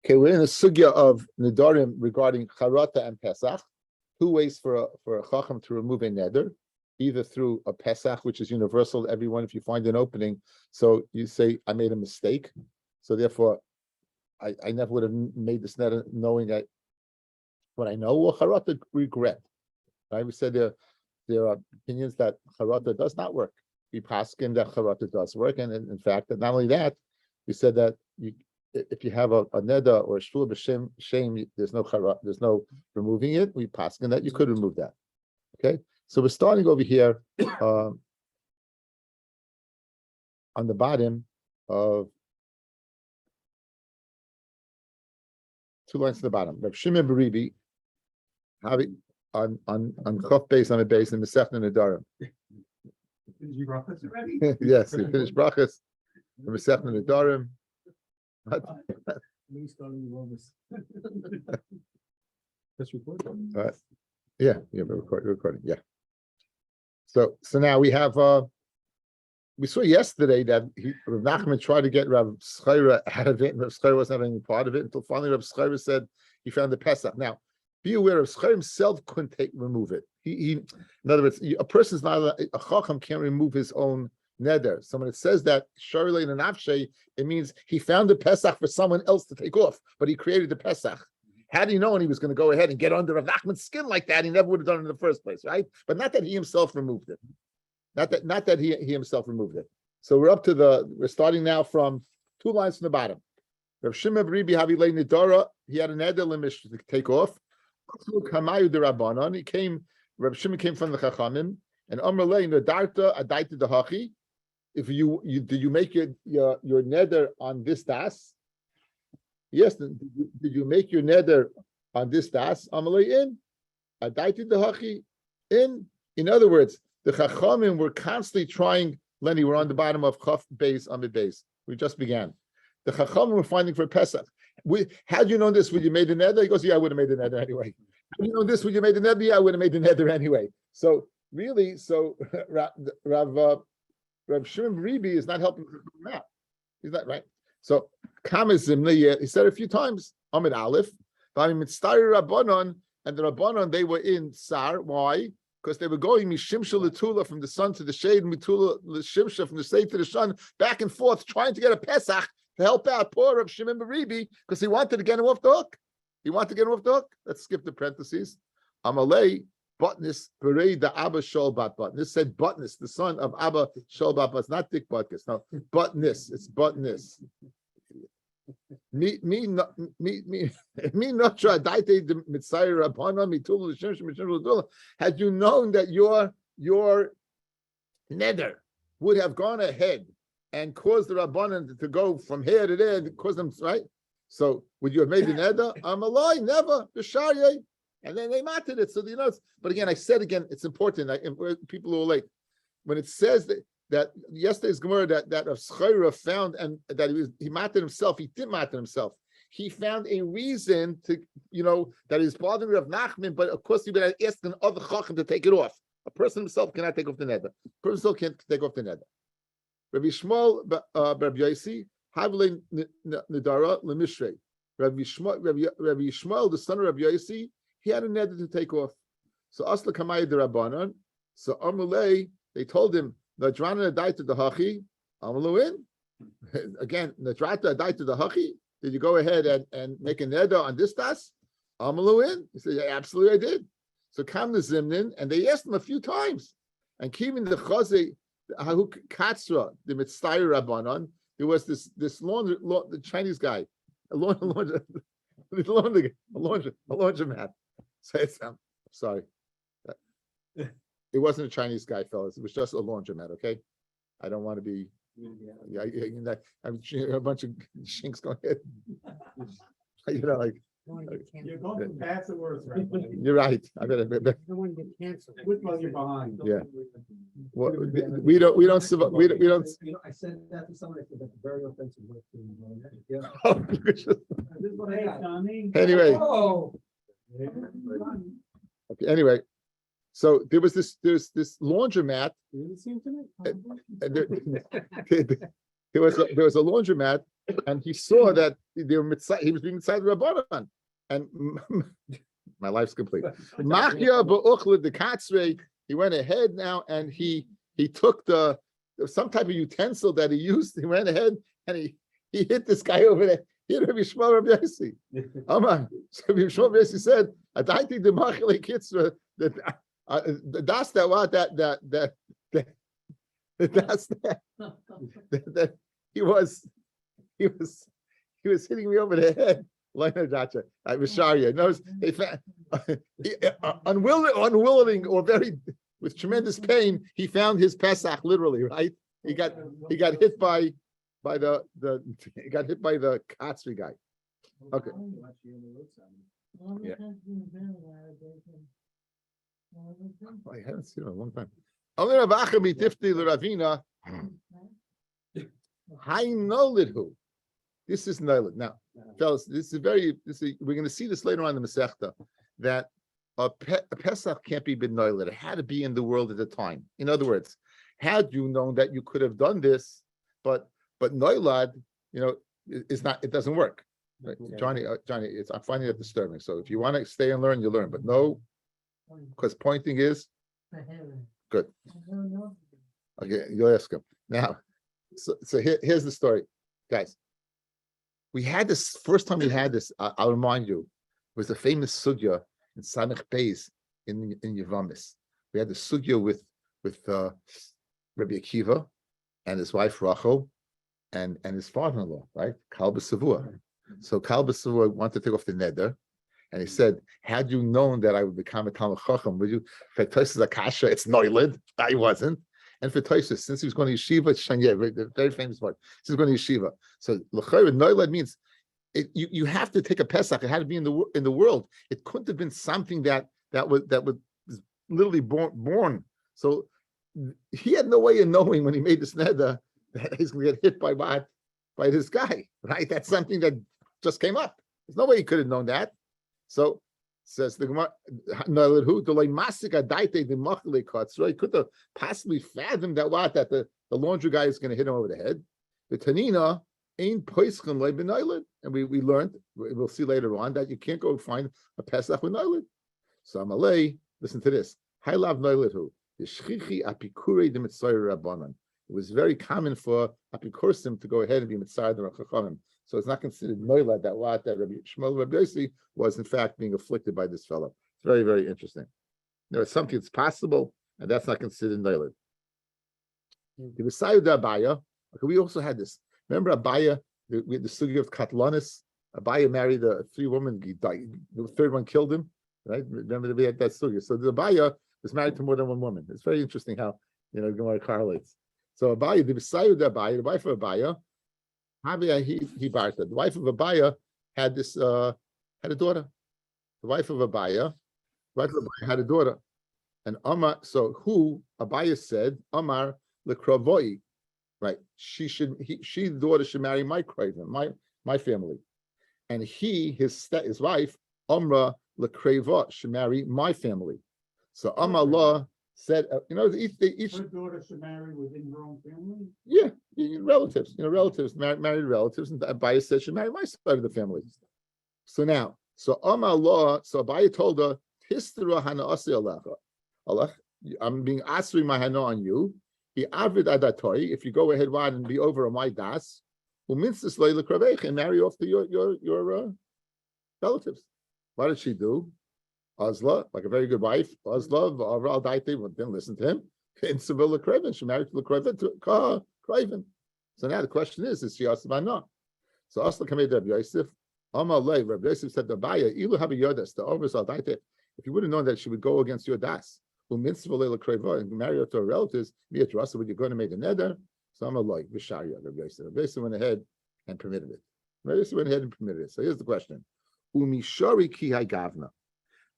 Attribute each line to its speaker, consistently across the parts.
Speaker 1: Okay, we're in the sugya of Nedarim regarding Charata and Pesach. Two ways for a Chacham to remove a neder, either through a Pesach, which is universal to everyone. If you find an opening, so you say, I made a mistake, so therefore I never would have made this neder knowing what I know, or Charata regret. Right? We said there are opinions that Charata does not work. We paskin that Charata does work, and in fact, not only that, we said that if you have a neder or a shul b'shem shame, there's no charat, there's no removing it. We paskin that you could remove that. Okay, so we're starting over here on the bottom of 2 lines to the bottom. Rav Shimon Beribi, on Chof Beis on the base in Masechta Nedarim.
Speaker 2: Did you brachas already?
Speaker 1: Yes, he finished brachas in Masechta Nedarim.
Speaker 2: Me starting the longest. That's recording.
Speaker 1: Yeah, we're recording. Yeah. So now we have. We saw yesterday that Rav Nachman tried to get Rav Schreira out of it, and Rav Schreira wasn't having any part of it until finally Rav Schreira said he found the Pesach. Now, be aware, Rav Schreira himself couldn't remove it. He, in other words, a person's not a chacham can't remove his own neder. So when it says that Sharlei and Nafshe, it means he found the Pesach for someone else to take off, but he created the Pesach. Had he known he was going to go ahead and get under Rav Nachman's skin like that, he never would have done it in the first place, right? But not that he himself removed it. Not that he himself removed it. So we're starting now from 2 lines from the bottom. Rav Shimon Beribi Havilei Nidara, he had an neder limish to take off. Kamayu de Rabbanon, Rav Shimon came from the Chachamim, and Amrlei Nadarta Adaita Dehachi. If you did you make your neder on this das? Yes, did you make your neder on this das? Amalei in Adaita Dehachi in other words, the Chachamim were constantly trying. Lenny, we're on the bottom of Chaf Beis Amid Beis. We just began. The Chachamim were finding for Pesach. Had you known this when you made the neder? He goes, yeah, I would have made the neder anyway. Had you known this when you made the neder? Yeah, I would have made the neder anyway. So really, Rav Shimon Beribi is not helping him out. He's not right. So Kamazimna, he said a few times, Amid Aleph, Mitztari Rabbanon, and the Rabbanon, they were in Sar. Why? Because they were going Mishimsha Latula from the sun to the shade, Mitula Shimsha from the shade to the sun, back and forth, trying to get a Pesach to help out poor Rav Shimon Beribi, because he wanted to get him off the hook. Let's skip the parentheses. Amalei Butnis Berei the Abba Shol Bat Butnis said Butnis, the son of Abba Shol Bat Butnis, not Dick Butkus. No, Butnis. It's Butnis. Me not try daite the Mitzayir Rabbanon mitul l'shimshim l'shimshim. Had you known that your neder would have gone ahead and caused the Rabbanon to go from here to there, and cause them right. So would you have made the neder? I'm alive, never. The and then they matted it. So but again, I said again, it's important. People who are late when it says that yesterday's Gemara that Rav Schreira found and that he matted himself. He didn't matter himself. He found a reason to, that he's bothering Rav Nachman, but of course he would have asked another chacham to take it off. A person himself cannot take off the neder. A person himself can't take off the neder. Rabbi Shmuel Rabbi Yosi Havle Nidara Lemishrei. Rabbi Shmuel, the son of Rabbi Yosi, he had a neder to take off. So Asla Kamaya de Rabbanon. So Amulei, they told him, Nadrana Adaita Dehachi, Amaluin. Again, Nadrata Adaita Dehachi. Did you go ahead and make a neder on this das? Amaluin. He said, yeah, absolutely, I did. So come the Zimnin, and they asked him a few times. And keeping the Chaze, Katsra, the Mitzvah Rabbanon, there was this the Chinese guy, a laundromat. Say it, Sam. Sorry. It wasn't a Chinese guy, fellas. It was just a laundromat, okay? I don't want to be... I'm a bunch of shinks going ahead.
Speaker 2: You're going from bad to worse, right?
Speaker 1: You're right. I
Speaker 3: don't want to get canceled.
Speaker 2: Which one you're behind?
Speaker 1: Yeah. Well, we don't survive. We don't.
Speaker 3: I said that to somebody. I said that's very offensive.
Speaker 1: Anyway. Okay. Anyway. So there was this laundromat. There was a laundromat, and he saw that they were he was being inside the Rabbanan, and my life's complete. Machya ba'uchlid the katzrei. He went ahead now, and he took some type of utensil that he used. He went ahead and he hit this guy over there. He hit Rabbi Shmuel Rabbi Yossi. So Rabbi Shmuel Rabbi Yossi said, "I think the machile kitzra that that's that what that that's that he was hitting me over the head." I was sorry. Notice they found unwilling or very with tremendous pain. He found his Pesach literally, right? He got hit by the he got hit by the Katzri guy. Okay. Yeah. I haven't seen it in a long time. This is Noilid. Now, fellas, we're going to see this later on in the Masechta, that a Pesach can't be bin Noilid. It had to be in the world at the time. In other words, had you known that you could have done this, but Noilad, is not. It doesn't work. Right? Johnny, I'm finding it disturbing. So if you want to stay and learn, you learn. But no, because pointing is good. Okay, you'll ask him now. So here's the story, guys. We had this first time we had this. I'll remind you, was the famous sugya in Sanach Beis in Yevamis. We had the sugya with Rabbi Akiva and his wife Rachel and his father-in-law, right? Kalba Savua. So Kalba Savua wanted to take off the neder, and he said, "Had you known that I would become a Talmud Chacham, would you?" For Tosas Akasha, it's Noilid. I wasn't. And for Tosas, since he was going to yeshiva, it's Shanya, the very famous part. Since he was going to yeshiva, so l'chayr Noilid means you have to take a Pesach. It had to be in the world. It couldn't have been something that was literally born. So he had no way of knowing when he made this neder that he's going to get hit by this guy, right? That's something that just came up. There's no way he could have known that. So says the Gemara, he could have possibly fathomed that the laundry guy is going to hit him over the head. The Tanina ain't poischem le b'noiled, and we learned, we'll see later on, that you can't go find a Pesach with noiled. So Amalei, listen to this. Hailav noiled who the shchichi apikure de mitzayir rabbanan. It was very common for apikursim to go ahead and be mitzayir the rachachamim. So it's not considered noilad that Rabbi Shmuel Rabbi Yossi was in fact being afflicted by this fellow. It's very, very interesting. There is something that's possible, and that's not considered noilad. The Messiah de Abaya. Okay, we also had this. Remember Abaya? We had the sugya of Katlanis. Abaya married a 3-woman. He died. The third one killed him. Right? Remember we had that sugya. So the Abaya was married to more than one woman. It's very interesting how Gemara correlates. So Abaya, the Messiah de Abaya, the wife of Abaya. He barta. The wife of Abaya had a daughter. The wife of Abaya had a daughter. And Amar, so who Abaya said, Amar lekravoi, right? The daughter should marry my kraven, my family. And his wife, Amra lekreva, should marry my family. So Amar Allah said, each
Speaker 2: Her daughter should marry within her own family?
Speaker 1: Yeah, relatives, married relatives, and Abaya said she married my side of the family. So Amar Allah, so Abaya told her, Histera hana asi alacha. Allah, I'm being asri my hana on you. He avid adatori, if you go ahead wide and be over on my das, uminstis leila kravech, and marry off to your relatives. What did she do? Azla, like a very good wife, Azla, Avral Daite, didn't listen to him. In Sevilla Craven, she married to Craven. So now the question is she Asla or not? So Asla came to Rabbi Yosef. Amalei, Rabbi Yosef said to Abaya, Ilu Habi Yodas, the Oversal Daite. If you would have known that she would go against your das, who mitzvah Creva and marry her to her relatives, be it Rasa, would you going to make a neder? So Amalei, Visharia, Rabbi Yosef. Rabbi Yosef went ahead and permitted it. Rabbi Yosef went ahead and permitted it. So here's the question. Umishari ki gavna.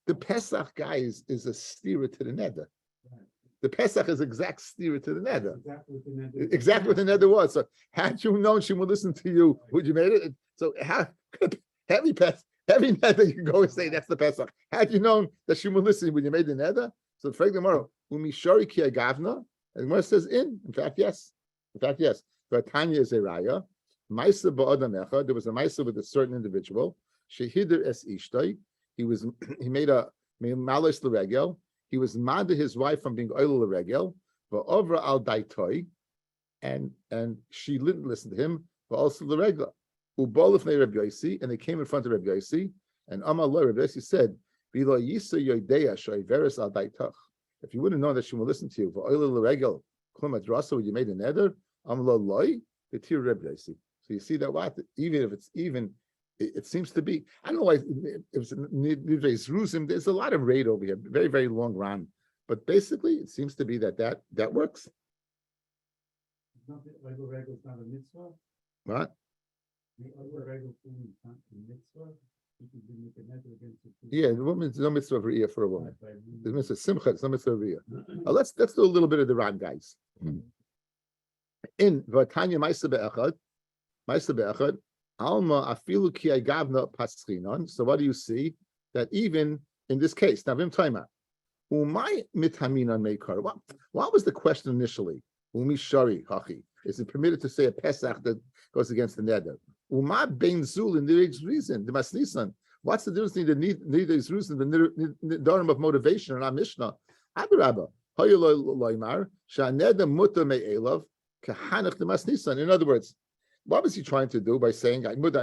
Speaker 1: The Pesach guy is a steerer to the neder. The Pesach is exact steerer to the neder. Exactly what the neder was. So had you known she would listen to you, would you made it? So heavy neder, you can go and say that's the Pesach. Had you known that she would listen, would you made the neder? So the Gemara, umishari ki gavna, and the Gemara says in fact, yes. But Tanya is a raya. Maisa ba'adam echad. There was a Maisa with a certain individual. Shehider es ishtai. He made malis l'regel. He was mad his wife from being oil l'regel. Va'ovra al daitoi, and she didn't listen to him. But also l'regel. Ubolifnei Rabbi Yossi, and they came in front of Rabbi Yossi. And Amar lo, Rabbi Yossi said, "V'lo yisa yodeya shoiveres al daitach." If you wouldn't know that she will listen to you, for oil l'regel, klum adrasa, when you made a neder, Amar lo loy, v'tir Rabbi Yossi. So you see that what, even if it's even, it seems to be. I don't know why if it's Nidrei Zruzim. There's a lot of raid over here, very very long run, but basically it seems to be that works.
Speaker 2: It's not the oil regel is not a mitzvah.
Speaker 1: What?
Speaker 2: The oil regel is not a mitzvah. You can make a neder against it.
Speaker 1: Yeah, the woman's no mitzvah of riyah for a woman.
Speaker 2: Right.
Speaker 1: The mitzvah simcha, it's no mitzvah of riyah. Let's do a little bit of the Ran, guys. In Vatanya Maisa be'echad, Alma afilu ki agavna paschinon. So what do you see? That even in this case, now vim taima, umay mitaminan meikar. What was the question initially? Umi shari hachi. Is it permitted to say a pesach that goes against the neder? Uma bein zul in the reason the masnisan. What's the difference between the nidrei reason the nedarim of motivation and our Mishnah? Adarabba hayoloi loymar shaneder mutar me'elav kahanach the masnisan. In other words, what was he trying to do by saying he was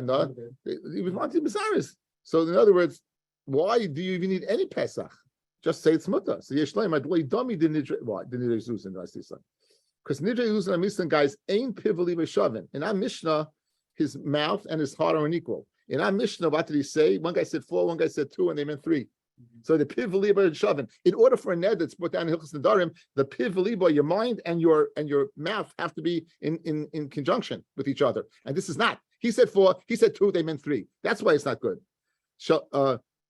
Speaker 1: wanting bizaris? So in other words, why do you even need any pesach? Just say it's mutar. So yeshleim adloi dami the nidrei reason the masnisan. Because nidrei reason and masnisan guys ain't pivoli v'shavin. In our Mishnah, his mouth and his heart are unequal. In our Mishnah, what did he say? One guy said 4, one guy said 2, and they meant 3. So the piv v'liba and shavin. In order for a ned that's put down in Hilchos Nedarim, the piv v'liba, your mind and your mouth have to be in conjunction with each other. And this is not. He said 4, he said 2, they meant 3. That's why it's not good.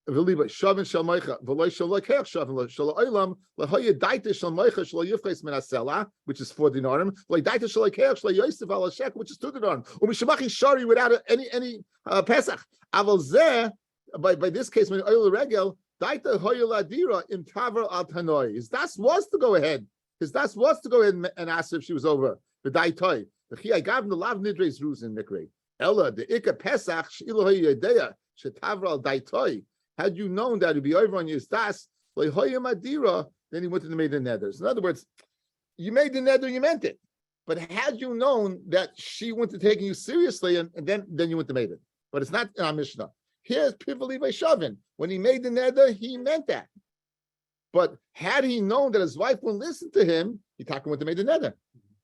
Speaker 1: V'liba shavin shel meicha v'loy shel lekech shavin shel olam lahoya daita shel meicha shel yifches min hasela, which is 4 dinarim. Like daita shel lekech shel yosef al shek, which is 2 dinarim. Umishamachi shari without any pesach. Aval zeh, by this case when oil regel daita hoya ladira im taver al tanoi. His das was to go ahead. His das was to go ahead and ask if she was over the daitoi. The chi I gave the lav nidres ruzin mikre. Ella the ikka pesach sheilu hoya yedea shetaver al daitoi. Had you known that it'd be over on your das, then he wouldn't have made the nethers. In other words, you made the nether, you meant it. But had you known that she wouldn't have taken you seriously, and then you wouldn't have made it. But it's not in our Mishnah. Here's Pivali Vaishavin. When he made the nether, he meant that. But had he known that his wife wouldn't listen to him, he wouldn't have made the nether.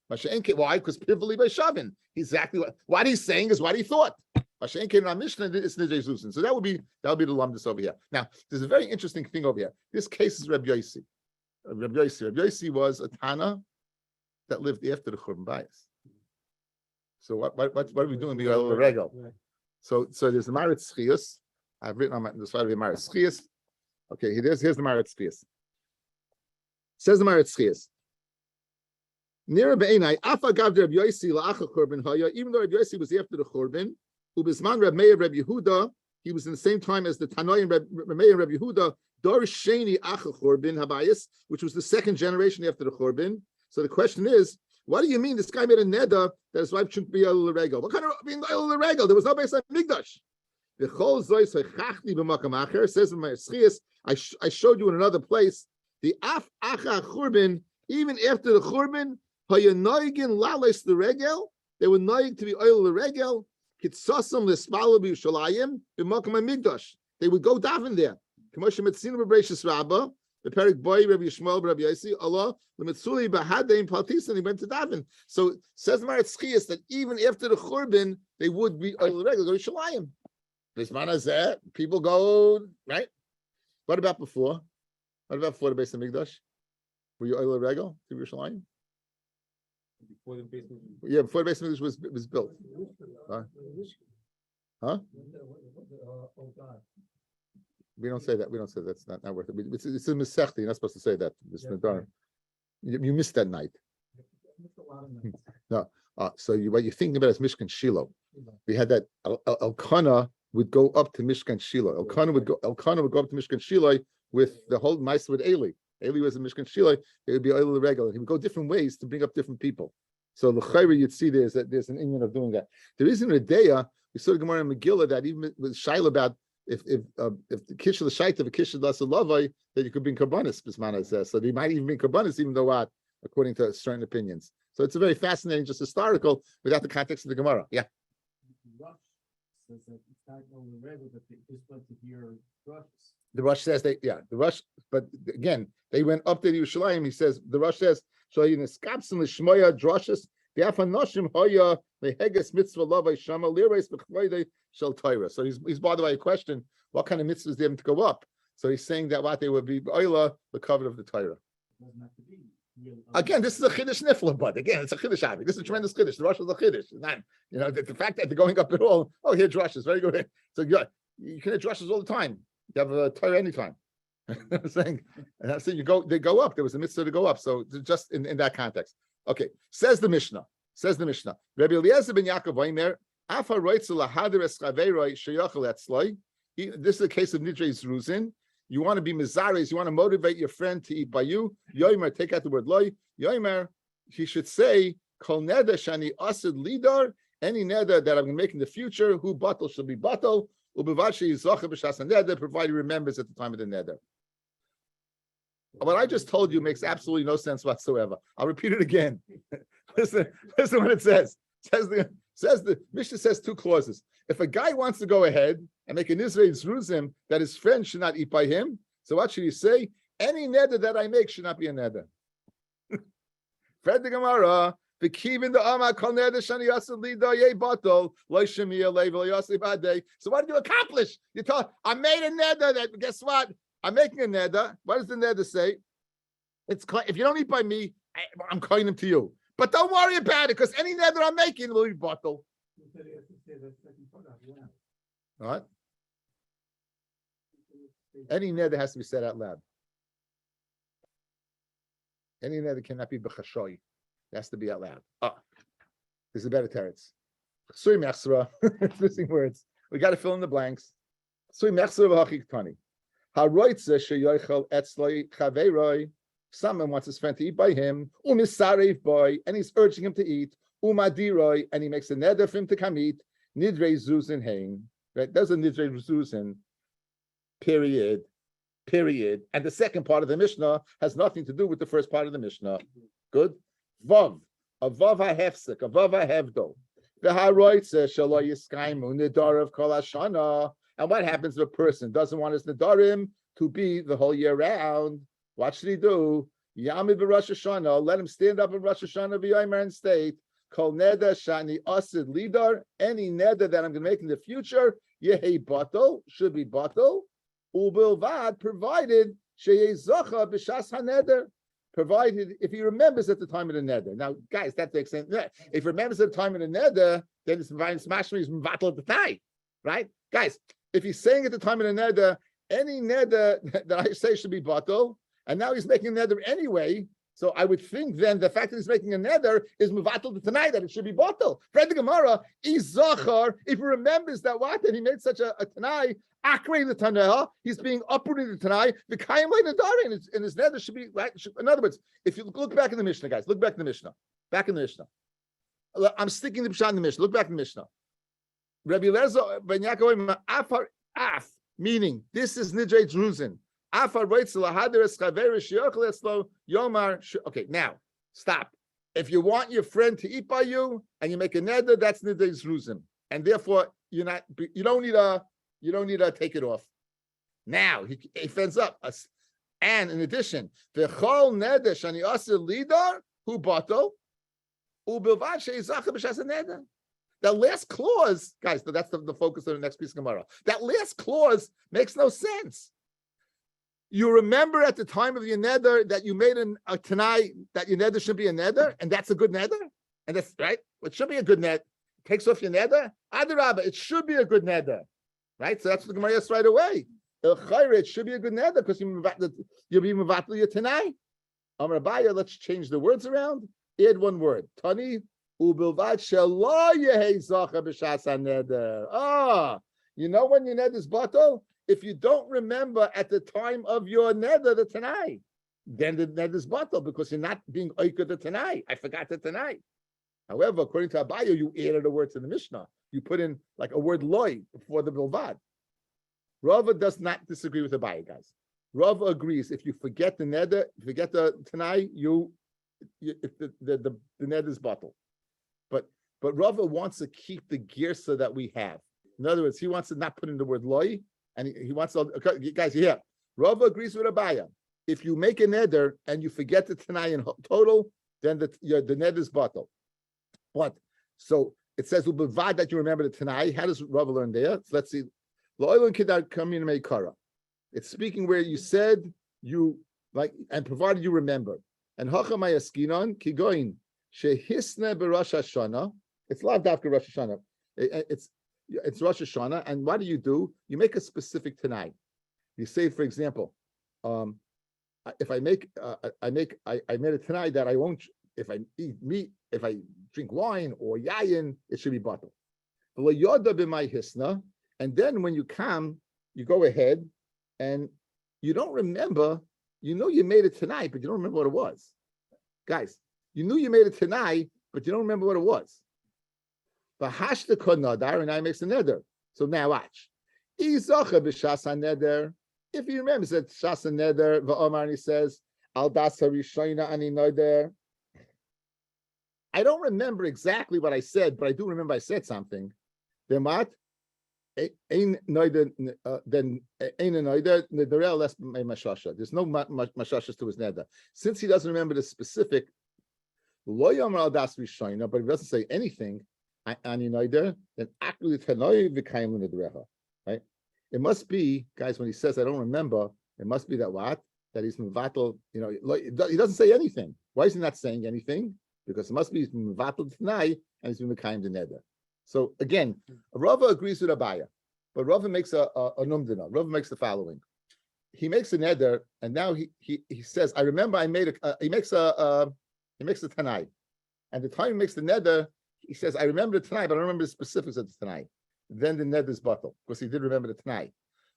Speaker 1: Why? Because Pivali Vaishavin. Exactly what he's saying is what he thought. Mishnah, it's Nidrei Zusin. So that would be the lumdus over here. Now, there's a very interesting thing over here. This case is Rabbi Yossi. Rabbi Yossi was a Tana that lived after the Churban Bayis. So what are we doing? So there's the Maritz Chius. I've written on the side of the Maritz Chius. Okay, here's the Maritz Chius. Says the Maritz Chius. Near Be'enai, Afa Gav Rabbi Yossi la'acha Churban Haya, even though Rabbi Yossi was after the Churban, Ubisman Reb Meir Reb Yehuda, he was in the same time as the Tanoim Reb Meir and Reb Yehuda, Dor Sheni Acha Churban Habayis, which was the second generation after the Churban. So the question is, what do you mean this guy made a neder that his wife shouldn't be El Regel? What kind of El Regel? There was no base on Migdash. The Chol Zois Hechachni b'Makam Acher says in my Schias, I showed you in another place the Af Acha Churban, even after the Churban, Hayanoigin Lales the Regel, they were noig to be oil the Regel. They would go daven there. The Perik Boy, Rabbi Yishmael, Rabbi Yossi, Allah, the Mitzuli Bahadein Paltis, and he went to daven. So says Maritz Chias that even after the Churban, they would be oil regular, go to Shalayim. This man is there. People go, right? What about before? What about before the base of Mikdash? Were you oil regular to Yerushalayim?
Speaker 2: Before the basement.
Speaker 1: Yeah, before the base of Mikdash was built. Huh? We don't say that. That's not worth it. It's in Masechta. You're not supposed to say that. You missed that night. No. So what you're thinking about is Mishkan Shiloh. We had that Elkanah would go up to Mishkan Shiloh. Elkanah would go up to Mishkan Shiloh with the whole mice with Eli. Eli was in Mishkan Shiloh. It would be Eli regular. He would go different ways to bring up different people. So the chayra you'd see there's an inyan of doing that. There isn't a daya. We saw the Gemara in Megillah that even with shaila about if the kish of the shaita of a kish of the lavai that you could bring karbanis bismana says. So they might even bring karbanis even though what according to certain opinions. So it's a very fascinating, just historical without the context of the Gemara. Yeah.
Speaker 2: Rush says that it's not only regular, but they just want to hear rushes.
Speaker 1: The Rush says the Rush, but again, they went up to Yerushalayim. He says the Rush says Shayin Lishmoya Droshes the Afanoshim Hoya Leheges Mitzvah Lavai Shama Lirais Bechloide Shel Torah. So he's bothered by a question: what kind of mitzvahs they have to go up? So he's saying that what they would be oila the cover of the Torah.
Speaker 2: It doesn't have to be real.
Speaker 1: Again, this is a chiddush nifla, but again, it's a chiddush avi. This is a tremendous chiddush. The Rush is a chiddush. Not, the fact that they're going up at all. Oh, here drushes, very good. So you can have drushes all the time. You have a Torah anytime. I'm saying they go up. There was a mitzvah to go up. So just in that context. Okay, says the Mishnah. Rabbi Eliezer ben Yaakov Oimer, Afa roitzu lahader es chaveroi sheyachal etzloi. This is a case of nidrei zruzin. You want to be mizares. You want to motivate your friend to eat by you. Yoimer, take out the word loy. Yoimer, he should say kol neder shani asid lidar. Any neder that I'm going to make in the future, who batal shall be batal. Provided he remembers at the time of the neder. What I just told you makes absolutely no sense whatsoever. I'll repeat it again. listen what it says. Says the Mishnah says two clauses. If a guy wants to go ahead and make an Israel Zruzim that his friend should not eat by him, so what should he say? Any neder that I make should not be a neder. Fred the Gemara. So what did you accomplish? You told I made a neder that guess what? I'm making a neder. What does the neder say? It's if you don't eat by me, I'm calling them to you. But don't worry about it, because any neder I'm making will be bottle. All right. Any neder has to be said out loud. Any neder cannot be b'chashoy. It has to be out loud. There's a better teretz. Sui mechsra. It's missing words. We got to fill in the blanks. Sui mechsra v'hachik tani. Haroitze sheyoichel etzloi chaveiroi. Someone wants his friend to eat by him. Umisarev boy, and he's urging him to eat. Umadiroi, and he makes a neder for him to come eat. Nidrei zuzin hein. Right? There's a nidrei zuzin. Period. And the second part of the Mishnah has nothing to do with the first part of the Mishnah. Good. Vav, a vav hahefsek, a vav hahevdo. V'haroitze shelo yiskaimu nidarav kol hashana. And what happens if a person doesn't want his nedarim to be the whole year round? What should he do? Yamid b'Rosh Hashanah. Let him stand up in Rosh Hashanah v'yomer and state kol neder shani asid lidar. Any neder that I'm going to make in the future, yehi batal, should be batal. Ubilvad, provided sheyeh zocha b'shas haneder. Provided if he remembers at the time of the neder. Now, guys, that makes sense. If he remembers at the time of the neder, then it's smashing is mvatal at the time, right? Guys, if he's saying at the time of the neder, any neder that I say should be batal, and now he's making a neder anyway. So I would think then the fact that he's making a neder is mvatal to tonight, that it should be batal. Fred the Gemara is zachar. If he remembers that that he made such a tanai. Akre the Tanah, he's being uprooted the Tanai. The Kayim Nedarim in his nether should be right. In other words, if you look back in the Mishnah, guys, look back in the Mishnah. Back in the Mishnah. I'm sticking the Pshat in the Mishnah. Look back in the Mishnah. Rabbi Eliezer ben Yaakov Afar Af, meaning this is Nidrei Druzin. Afar Reitz Lahader Es Chaver Shiachal Eslo Yomar. Okay, now stop. If you want your friend to eat by you and you make a neder, that's Nidrei Druzin, and therefore you don't need to take it off. Now he fends up us. And in addition, the chol neder shani asir lidar hu bato ubilvad sheizach b'shas neder. That last clause, guys, that's the focus of the next piece of Gemara. That last clause makes no sense. You remember at the time of your neder that you made a tanai that your neder should be a neder, and that's a good neder, and that's right. It should be a good neder. Takes off your neder. Adarabba, it should be a good neder. Right, so that's what the Gemara says right away. It should be a good neder because you'll be mevatel your tanai. Amar Abaya, let's change the words around. Add one word. Tani ubilvad shelo yehi zacha b'shas haneder. You know when your neder is batal? If you don't remember at the time of your neder the tanai, then the neder is batal because you're not being oiked the tanai. I forgot the tanai. However, according to Abaye, you added a word to the Mishnah. You put in like a word loy before the bilvad. Rava does not disagree with Abaye, guys. Rava agrees if you forget the neder, forget the tanai, if the neder is bottled. But Rava wants to keep the girsa that we have. In other words, he wants to not put in the word loy, and he wants to. Okay, guys, yeah. Rava agrees with Abaye. If you make a neder and you forget the tanai in total, then the neder is bottled. What? So it says ubevad that you remember the tanai. How does Rava learn there? So let's see. It's speaking where you said you like and provided you remember. And hachamayaskinon kigoin shehisne b'Rosh Hashanah. It's lav dafka Rosh Hashanah. It's Rosh Hashanah. And what do? You make a specific tanai. You say, for example, if I made a tanai that I won't. If I eat meat, if I drink wine or yayin, it should be bottled. And then when you come, you go ahead and you don't remember, you know you made it tonight, but you don't remember what it was. Guys, you knew you made it tonight, but you don't remember what it was. Bahashta konadar, and I makes a neder. So now watch. If he remembers that Shasa neder, Va'omar, and he says, Al dasa rishoina ani neder. I don't remember exactly what I said, but I do remember I said something. Then what? There's no mashashas to his neder. Since he doesn't remember the specific, but if he doesn't say anything, then right? It must be, guys, when he says I don't remember, it must be that what? That he's mevatel, he doesn't say anything. Why is he not saying anything? Because it must be he's mevatel tonight and he's been mekayim the neder. So again, Rava agrees with Abaye, but Rava makes a numdina. Rava makes the following: he makes a neder, and now he says, "I remember I made he makes a tanai, and the time he makes the neder, he says, I remember the tanai, but I don't remember the specifics of the tanai." Then the neder is bottled because he did remember the tanai.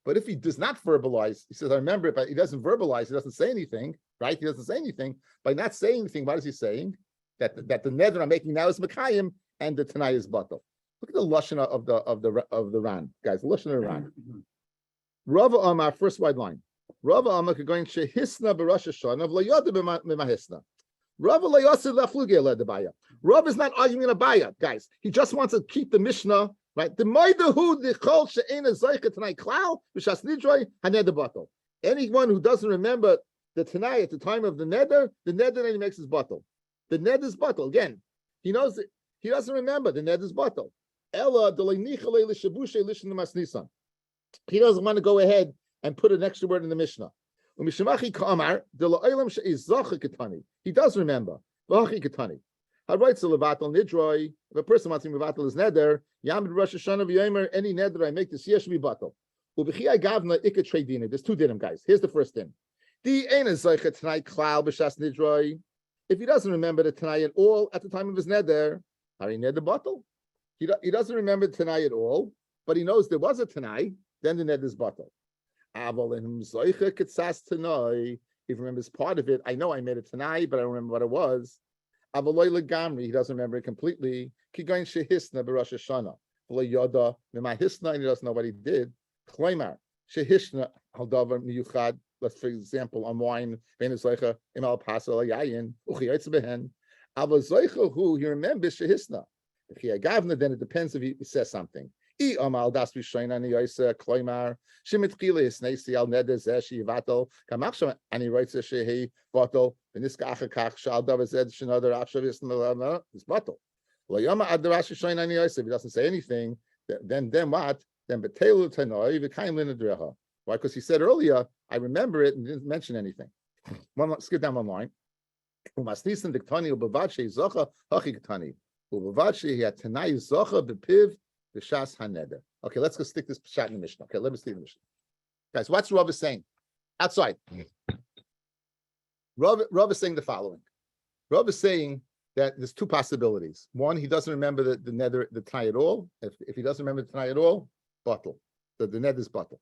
Speaker 1: But if he does not verbalize, he says, "I remember it," but he doesn't verbalize. He doesn't say anything, right? He doesn't say anything. By not saying anything, what is he saying? That the neder I'm making now is mekayim, and the tanai is bottled. Look at the lashon of the Ran, guys. The lashon of the Ran. Rava Amar, first wide line. Rava Amar going shehisna b'Rosh Hashanah v'layada b'mahisna. Rava layasa lafluge ledabaya. Rava is not arguing Abaye, guys. He just wants to keep the Mishnah right. The maidahu the chol she'ena zaycha tanai klal b'shas nidroi haneder bottle. Anyone who doesn't remember the tanai at the time of the neder then he makes his bottle. The neder is bottle again. He knows that he doesn't remember the neder is bottle. He doesn't want to go ahead and put an extra word in the Mishnah. He does remember. If a person wants to mevatel his neder, any neder I make this year should be batel. There's two dinim, guys. Here's the first din. If he doesn't remember the tanai at all at the time of his neder, Hari neder batel. He doesn't remember tanai at all, but he knows there was a tanai. Then the neder is batel. He remembers part of it. I know I made a tanai, but I don't remember what it was. He doesn't remember it completely. And he doesn't know what he did. Let's, for example, on wine, he remembers shehisna. If he agavna, then it depends if he says something. And he writes a shehi bottle. And this shal davar zed shenother achshav is bottle. If he doesn't say anything, then what? Then betelu tanoi v'kaim linadreha. Why? Because he said earlier, I remember it and didn't mention anything. Skip down one line. Umasnisan diktani ubavachi zocha hachi ktani ubavachi hatanai zocha bepiv b'shas haneder. Okay, let's go stick this shot in the Mishnah. Okay, let me see the Mishnah. Guys, what's Rav saying? Outside. Rav is saying the following. Rav is saying that there's two possibilities. One, he doesn't remember the neder, the tanai at all. If he doesn't remember the tanai at all, bottle. The neder is bottle.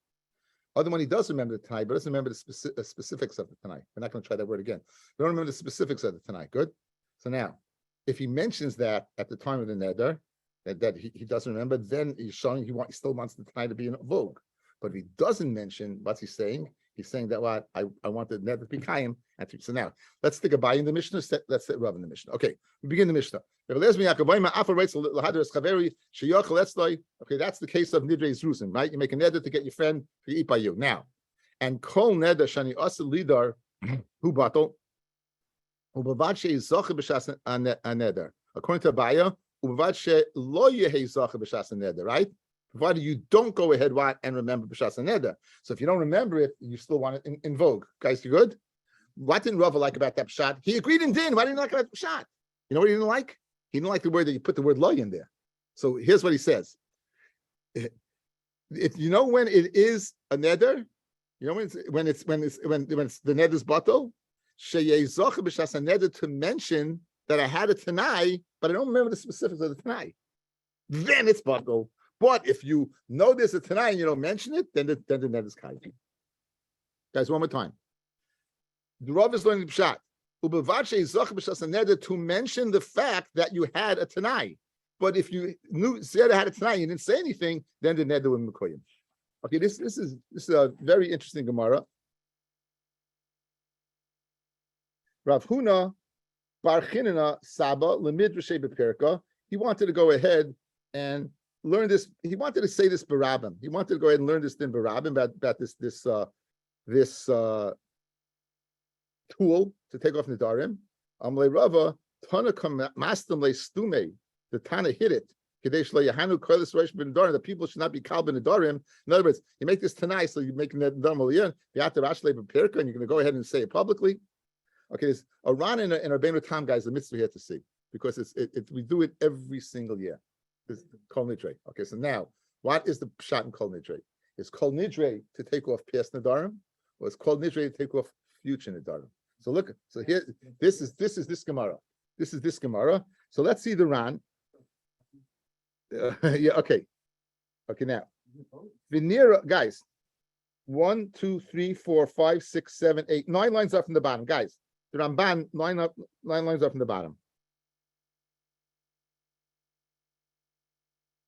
Speaker 1: Other one, he does remember the tanai, but doesn't remember the specifics of the tanai. We're not going to try that word again. We don't remember the specifics of the tanai. Good. So now, if he mentions that at the time of the neder, that he doesn't remember, then he's showing he still wants the Tanai to be in vogue. But if he doesn't mention what's he saying, he's saying that what I want the neder to be kaim. So now let's think about in the Mishnah. Let's say Rav in the Mishnah. Okay, we begin the Mishnah. Okay, that's the case of nidrei zruzim, right? You make a neder to get your friend to eat by you now, and kol neder shani asa lidar hu batel ubavad she zoche b'shas neder. According to Abaya, ubavad she lo yehi zoche b'shas neder, right? Provided you don't go ahead and remember b'shas neder. So if you don't remember it, you still want it in vogue. Guys, you good? What didn't Rava like about that pshat? He agreed in din. Why didn't he like about the pshat? You know what he didn't like? He didn't like the word that you put the word loy in there. So here's what he says. If you know when it is a neder, you know when it's the neder's bottle, sheyezoch b'shas neder, to mention that I had a tanai, but I don't remember the specifics of the tanai. Then it's bottle. But if you know there's a tanai and you don't mention it, then the neder's kaim. Guys, one more time. The Rav is learning the pshat. To mention the fact that you had a tanai. But if you said I had a tanai, you didn't say anything, then the neder will mekoyim. Okay, this is a very interesting Gemara. Rav Huna bar Chinana Saba lemid Rishei beperka. He wanted to go ahead and learn this. He wanted to say this barabim. He wanted to go ahead and learn this din barabim about this tool to take off Nedarim. Amle Rava Tana mastam le stume. The Tana hit it. The people should not be kal b'nedarim. In other words, you make this tanai, so you make nedarim aliyah. And you're going to go ahead and say it publicly. Okay, there's a ran and a Rabbeinu Tam, guys. The mitzvah here to see, because we do it every single year. It's kol nidrei. Okay, so now what is the pshat in kol nidrei? Is kol nidrei to take off past nedarim, or is kol nidrei to take off future nedarim? So look, so here, this is this Gemara. This is this Gemara. So let's see the ran. Yeah, okay. Okay, now. Venera, guys. 1, 2, 3, 4, 5, 6, 7, 8, 9 lines up from the bottom. Guys, the Ramban, 9 lines up from the bottom.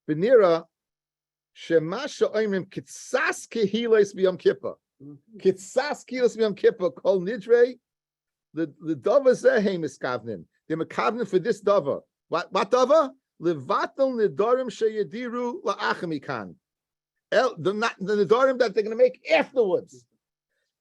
Speaker 1: Venera, Shemasha Oimrim Kitsas Kehiles B'Yom Kippur. Kitsas Kehiles B'Yom Kippur, Kol Nidrei, the Dava Zehe Miskavnim. They're Mikavnim for this Dava. What Dava? Levatel Nedarim Sheyadiru La'achamikan. The Nedarim that they're going to make afterwards.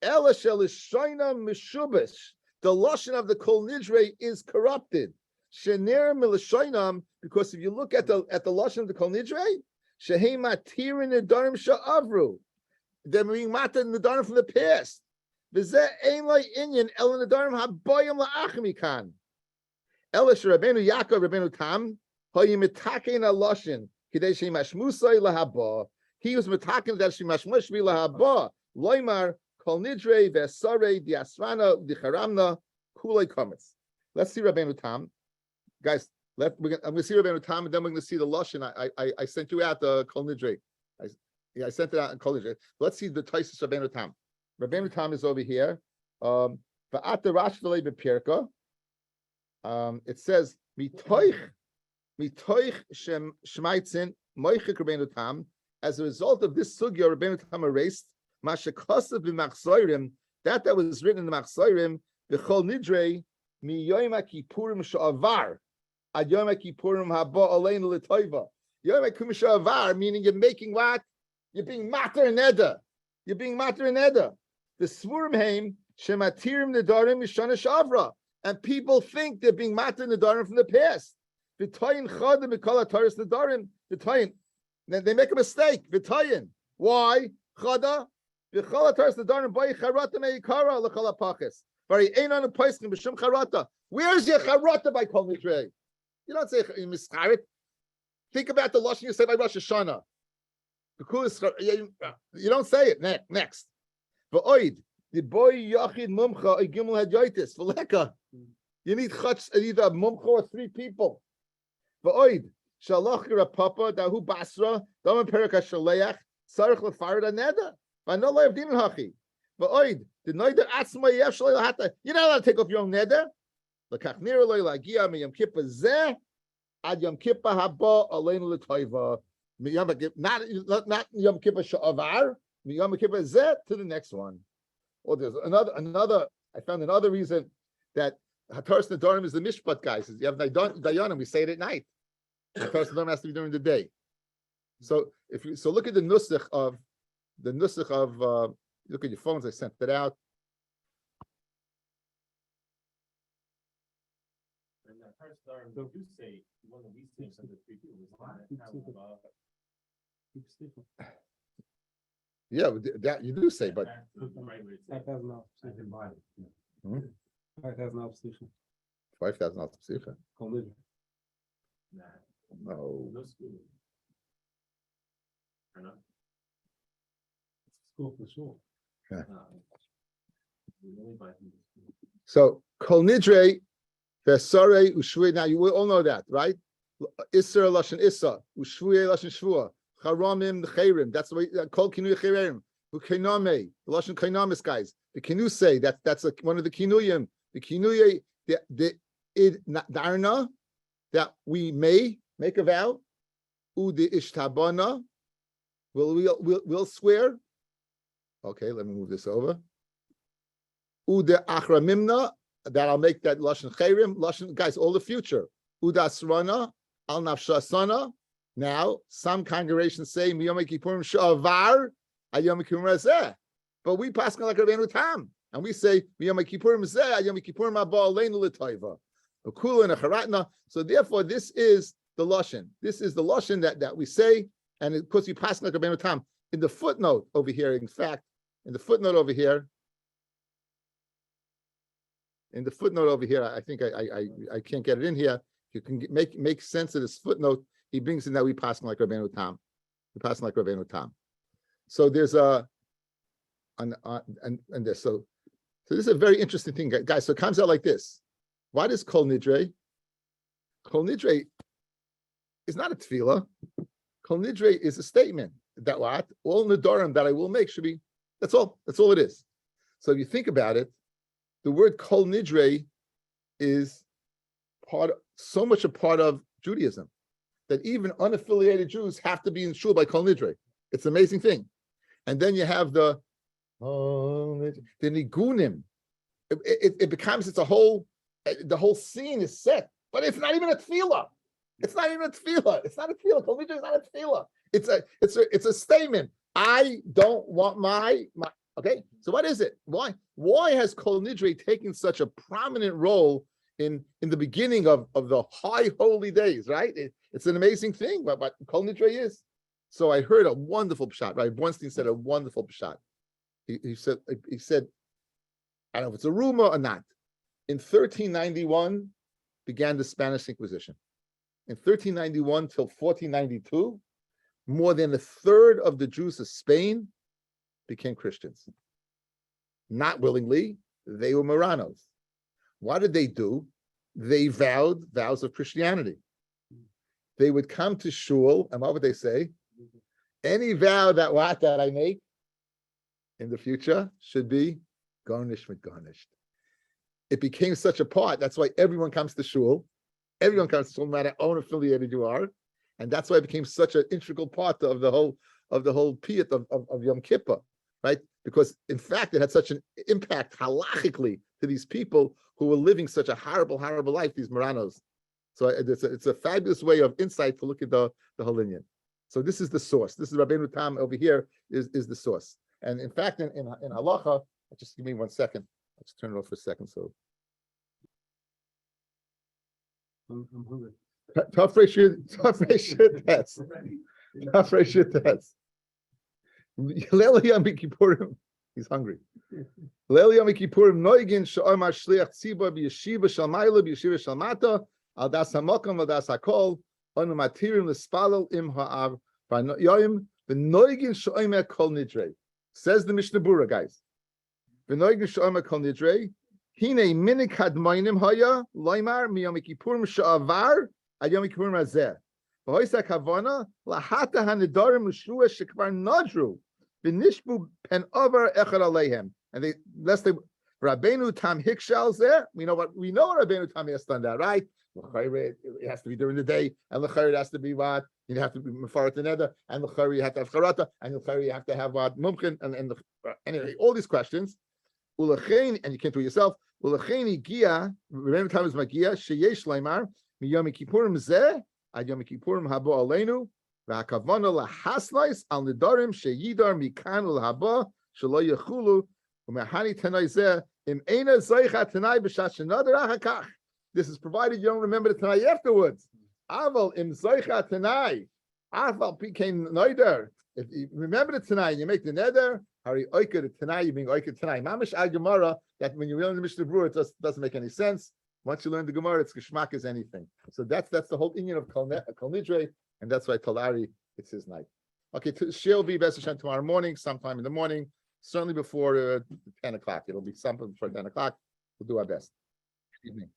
Speaker 1: Ela Shelishoina Mishubish. The Lashon of the Kol Nidrei is corrupted. Shener Milishoinam, because if you look at the Lashon of the Kol Nidrei, Shehei Matirin Nedarim Sha'avru. They're being matir Nedarim from the past. V'zeh ein lai inyan el Nedarim haboyim la'achamikan. Ela Rabbeinu Yaakov Rabbeinu Tam. He was metaken that she mashmush be lahaba. Loimar kol nidrei ve'sarei diasrana dicharamna kulei komets. Let's see Rabbeinu Tam, guys. I'm going to see Rabbeinu Tam, and then we're going to see the lashon. I sent you out the kol nidrei. I sent it out in kol nidrei. Let's see the Taisus Rabbeinu Tam. Rabbeinu Tam is over here. Va'at rashvele bepirka. It says mitoich. Mitoich shmaitzin moichik Rabbeinu Tam. As a result of this sugya, Rabbeinu Tam erased mashakasav b'machzorim, that was written in the machzorim b'chol nidrei mi yom kippurim sha'avar ad yom kippurim haba aleinu l'toiva. Yom kippurim sha'avar, meaning you're making what? You're being matir neder. You're being matir neder. The svurim heim shematirim nedarim mishana shavra, and people think they're being matir nedarim from the past. V'toyin chada mikol hataris nedarim. V'toyin, they make a mistake. V'toyin, why? Chada v'chol hataris nedarim boy charata meikara l'chol hapachis. Very einon apaiskim b'shum charata. Where's your charata by kol nidrei? You don't say mischarit. Think about the lashon you say by Rosh Hashanah. Because you don't say it. Next. V'oid the boy yachid mumcha a gimel hadyotis v'leka. You need either a mumcha or 3 people. V'oid shalach papa dahu basra dama perika shaleach sarich lefarad aneda v'no loyav dimin hachi. V'oid the noider atzma yev shalei lahata. You're not allowed to take off your own neder. L'kach nira lo lagia mi Yom Kippur zeh ad Yom Kippur haba aleinu l'toiva. Not Yom Kippur sha'avar, Yom Kippur zeh to the next one. Or there's another. I found another reason that Hataras Nedarim is the mishpat, guys. You have Dayanim, we say it at night. Hataras Nedarim has to be during the day. So look at the nusach of look at your phones. I sent it out.
Speaker 2: And that first Nedarim, you say one of these things from the three people was
Speaker 1: Yeah, that you do say, but
Speaker 3: 5,000 off.
Speaker 1: Hmm?
Speaker 3: 5,000 off station.
Speaker 1: 5,000 out psicha. No.
Speaker 3: School for sure.
Speaker 1: So kol nidre vesare ushvui. Now you will all know that, right? Isser lashon issa ushvui lashon shvua charamim chayrim. That's the way kol kinui chayrim. Ukainame lashon kainamis, guys. The kinu say that's one of the kinuyim. The kinuye the darna that we may make a vow. Udi ishtabana. We'll swear. Okay, let me move this over. Ude achramimna, that I'll make that lashon chayrim, lashon, guys, all the future. Uda asrana, al nafshasana. Now, some congregations say miyom kippurim sha'avar, ayom kippurim hazeh. But we pass like Rabbeinu Tam, and we say miyom kippurim zeh, ayom kippurim haba aleinu l'toiva. Ukula and a charatna. So therefore, this is the lashon. This is the lashon that we say, and of course we pass like Rabbeinu Tam. In the footnote over here, in fact, in the footnote over here, I think I can't get it in here. You can make sense of this footnote. He brings in that we pass like Rabbeinu Tam. We pass like Rabbeinu Tam. So there's so this is a very interesting thing, guys. So it comes out like this. Why does kol nidre? Kol nidre is not a tefillah. Kol nidre is a statement that what all nedarim that I will make should be. That's all it is. So if you think about it, the word kol nidre is so much a part of Judaism that even unaffiliated Jews have to be in shul by kol nidre. It's an amazing thing. And then you have the nigunim. It becomes the whole scene is set, but it's not even a tefillah. It's not even a tefillah. It's not a tefillah. Kol nidre is not a tefillah. It's a statement. I don't want my okay. So what is it? Why has kol nidre taken such a prominent role in the beginning of the high holy days? Right? It's an amazing thing. What kol nidre is. So I heard a wonderful pshat. Right? Bornstein said a wonderful pshat. He said I don't know if it's a rumor or not. In 1391 began the Spanish Inquisition. In 1391 till 1492. More than a third of the Jews of Spain became Christians. Not willingly, they were Marranos. What did they do? They vowed vows of Christianity. They would come to shul, and what would they say? Any vow that I make in the future should be garnished with garnished. It became such a part. That's why everyone comes to shul. Everyone comes to shul, no matter how unaffiliated you are. And that's why it became such an integral part of the whole piyut of Yom Kippur, right? Because in fact, it had such an impact halachically to these people who were living such a horrible, horrible life, these Marranos. So it's a fabulous way of insight to look at the whole lineage. So this is the source. This is Rabbeinu Tam over here is the source. And in fact, in halacha, just give me 1 second. I'll just turn it off for a second. So
Speaker 3: I'm hungry.
Speaker 1: Tough ratio test. Tough ratio test. Leli Yom Kippurim. He's hungry. Leli Yom Kippurim noigin she'omar shliach tzibur b'yeshiva shel ma'ila b'yeshiva shel mata al das hamakam al das hakol anu matirim l'spalel im ha'av v'noyim v'noigin she'omar kol nidre. Says the Mishnah Bura, guys. V'noigin she'omar kol nidre. Hine minik hadmoinim haya loymar miyom Kippurim she'avar ad Yom Kippurim hazeh. V'hoisa kavana lahata hanedarim l'shua shekvar nadru v'nishbu pen over echad aleihem. And lest they Rabbeinu Tam Hikshal there. We know what Rabbeinu Tam has done that, right? It has to be during the day, and l'chayr it has to be what you have to be mefarat neder, and l'chayr you have to have charata, and l'chayr you have to have what mumkin, and anyway, all these questions. Ulechein, and you can't do it yourself. Ulechein igia. Rabbeinu Tam is magia sheyesh leimar miyom kippurim zeh ad yom kippurim habo aleinu v'hakavana lahaslais al nedarim sheyidar mikan ulhaba shelo yechulu umehani tanai zeh im eina zeicha tanai b'shat shenadar achakach. This is provided you don't remember the Tanai afterwards. Aval im Zoicha Tanai. Aval became Neider. If you remember the Tanai, you make the Neder, Hari Oika the Tanai, you being Oika Tanai. Mamish Al Gemara, that when you learn the Mishnah Brewer, it doesn't make any sense. Once you learn the Gemara, it's Geshmak as anything. So that's the whole Indian of Kol Nidre, and that's why Talari, it's his night. Okay, she'll be Best Hashem tomorrow morning, sometime in the morning, certainly before 10 o'clock. It'll be something before 10 o'clock. We'll do our best. Good evening.